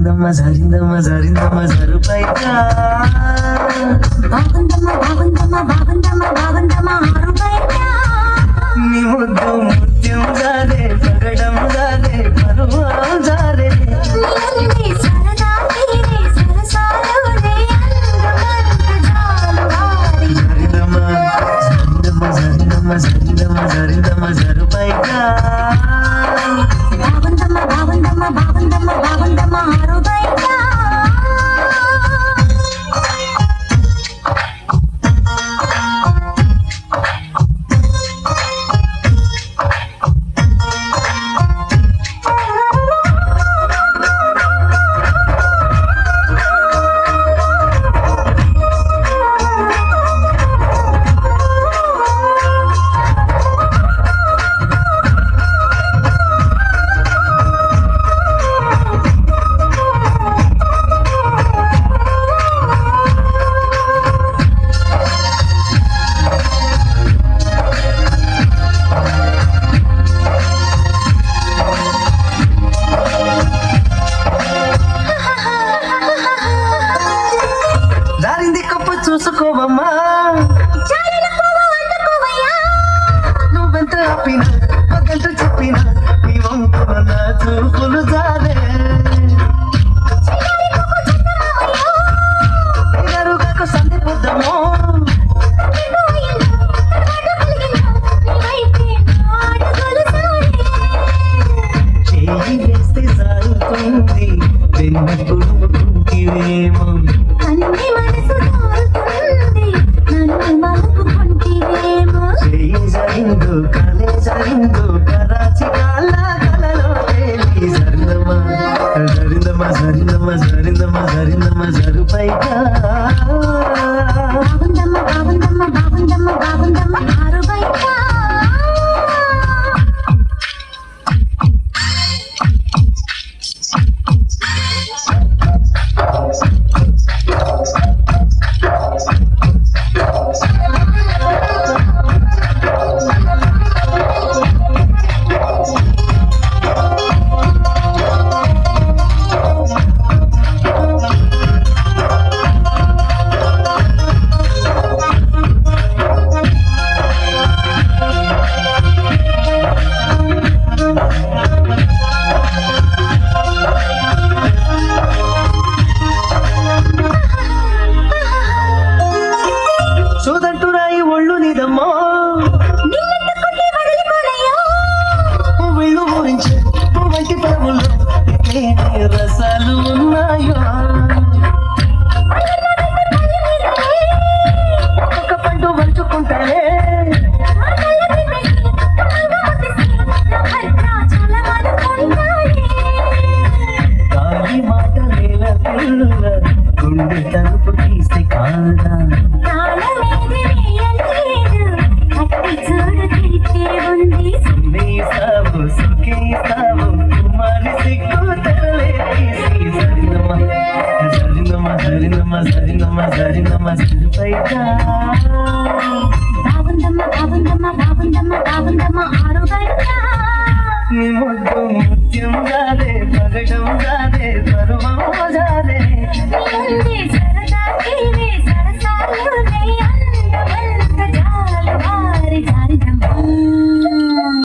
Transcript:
జారిందమ్మ జారిందమ్మ జారిందమ్మ జరుపైగా బాగుందమ్మ బాగుందమ్మ బాగుందమ్మ బాగుందమ్మ ఆరుపైగా నీ ముద్దు ముత్యం జారే పగడం జారే పరువం జారే సరదా తీరే సరసాలునే అందమంత జాలువారి జారిందమ్మ జారిందమ్మ జారిందమ్మ జారిందమ్మ జారిందమ్మ జరుపైగా బాగుందమ్మ బాగుందమ్మ బాగుందమ్మ బాగుందమ్మ ఆరుపైగా దారింది కప్పు చూసుకోవమ్మా నువ్వెంత ఆపినా పగంట చెప్పినా నీ వంపున నా చూపులు జారే ఎరుగకు సంధి పొద్దమో చేయి వేస్తే జారుతుంది వెన్నెప్పుడు ముట్టుకివేమో అన్ని మనసు దారుతుంది నన్ను మలుపుకుంటివేమో చేయి జరిగిందో కలే జరిగిందో కరాచి కాళ్ళ కలలో తేలి జరిందమ్మా జరిందమ్మా జరిందమ్మా జరిందమ్మా జరిందమ్మా జరుపైగా బాగుందమ్మ బాగుందమ్మ బాగుందమ్మ బాగుందమ్మ ఆరుపైగా చూదంటురాయి ఒళ్ళు నీదమ్మో నిన్నెత్తుకుంటే వదిలిపోనయ్యో వీళ్ళు ఊరించే వంటి పదవుల్లో ఎన్ని రసాలు ఉన్నాయో ఒక్కొక్క పండు వలుచుకుంటానే గాలి మాట నేల పిల్ల గుండె తలుపు తీస్తే కాదా సుఖేసావు సుఖేసావు కుమారి సిగ్గు తెరలే తీసి జరిందమ్మ జరిందమ్మ జరిందమ్మ జరిందమ్మ జరిందమ్మ జరుపైగా బాగుందమ్మ బాగుందమ్మ బాగుందమ్మ బాగుందమ్మ ఆరుపైగా నీ ముద్దు ముత్యం